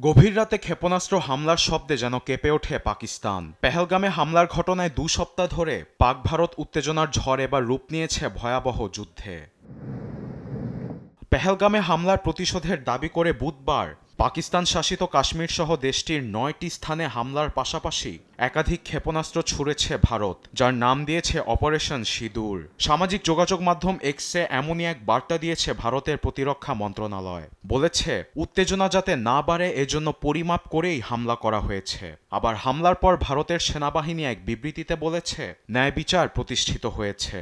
গভীর রাতে ক্ষেপণাস্ত্র হামলার শব্দে যেন কেঁপে ওঠে পাকিস্তান। পেহেলগামে হামলার ঘটনায় 2 সপ্তাহ ধরে পাক ভারত উত্তেজনার ঝড় এবার রূপ নিয়েছে ভয়াবহ যুদ্ধে। পেহেলগামে হামলার প্রতিশোধের দাবি করে বুধবার পাকিস্তান শাসিত কাশ্মীর সহ দেশটির 9টি স্থানে হামলার পাশাপাশি একাধিক ক্ষেপণাস্ত্র ছুড়েছে ভারত, যার নাম দিয়েছে অপারেশন সিঁদুর। সামাজিক যোগাযোগ মাধ্যম এক্সে এমনই এক বার্তা দিয়েছে ভারতের প্রতিরক্ষা মন্ত্রণালয়। বলেছে, উত্তেজনা যাতে না বাড়ে এজন্য পরিমাপ করেই হামলা করা হয়েছে। আবার হামলার পর ভারতের সেনাবাহিনী এক বিবৃতিতে বলেছে, ন্যায় বিচার প্রতিষ্ঠিত হয়েছে।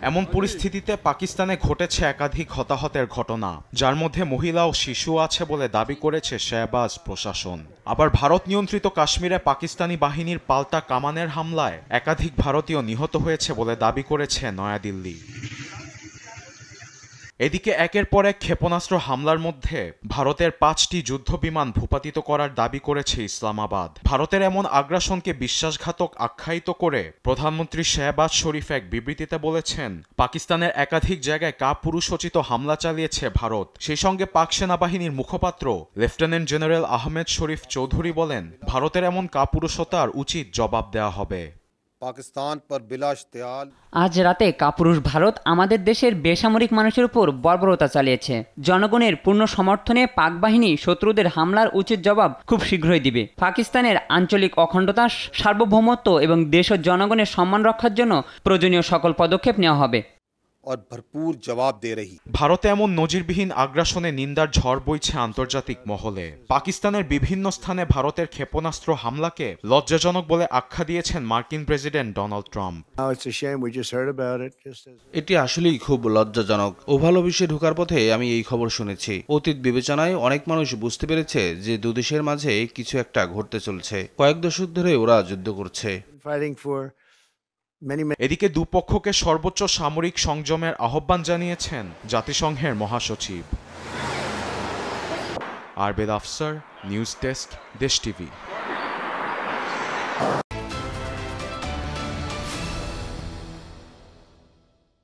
এমন পরিস্থিতিতে পাকিস্তানে ঘটেছে একাধিক হতাহতের ঘটনা, যার মধ্যে মহিলা ও শিশু আছে বলে দাবি করেছে শাহবাজ প্রশাসন। আবার ভারত নিয়ন্ত্রিত কাশ্মীরে পাকিস্তানি বাহিনীর পাল্টা কামানের হামলায় একাধিক ভারতীয় নিহত হয়েছে বলে দাবি করেছে নয়াদিল্লি। এদিকে একের পর এক ক্ষেপণাস্ত্র হামলার মধ্যে ভারতের 5টি যুদ্ধবিমান ভূপাতিত করার দাবি করেছে ইসলামাবাদ। ভারতের এমন আগ্রাসনকে বিশ্বাসঘাতক আখ্যায়িত করে প্রধানমন্ত্রী শাহবাজ শরীফ এক বিবৃতিতে বলেছেন, পাকিস্তানের একাধিক জায়গায় কাপুরুষোচিত হামলা চালিয়েছে ভারত। সেই সঙ্গে পাক সেনাবাহিনীর মুখপাত্র লেফটেন্যান্ট জেনারেল আহমেদ শরীফ চৌধুরী বলেন, ভারতের এমন কাপুরুষতার উচিত জবাব দেওয়া হবে। আজ রাতে কাপুরুষ ভারত আমাদের দেশের বেসামরিক মানুষের উপর বর্বরতা চালিয়েছে। জনগণের পূর্ণ সমর্থনে পাক বাহিনী শত্রুদের হামলার উচিত জবাব খুব শীঘ্রই দিবে। পাকিস্তানের আঞ্চলিক অখণ্ডতা, সার্বভৌমত্ব এবং দেশ ও জনগণের সম্মান রক্ষার জন্য প্রয়োজনীয় সকল পদক্ষেপ নেওয়া হবে। ভারতে এমন নজিরবিহীন আগ্রাসনে নিন্দার ঝড় বইছে আন্তর্জাতিক মহলে। পাকিস্তানের বিভিন্ন স্থানে ভারতের ক্ষেপণাস্ত্র হামলাকে লজ্জাজনক বলে আখ্যা দিয়েছেন মার্কিন প্রেসিডেন্ট ডোনাল্ড ট্রাম্প। এটি আসলেই খুব লজ্জাজনক। ওভাল অফিসে ঢোকার পথে আমি এই খবর শুনেছি। অতীত বিবেচনায় অনেক মানুষ বুঝতে পেরেছে যে দুদেশের মাঝে কিছু একটা ঘটতে চলছে। কয়েক দশক ধরে ওরা যুদ্ধ করছে। এদিকে দুপক্ষকে সর্বোচ্চ সামরিক সংযমের আহ্বান জানিয়েছেন জাতিসংঘের মহাসচিব। আরবেদ আফসার, নিউজ ডেস্ক, দেশ টিভি।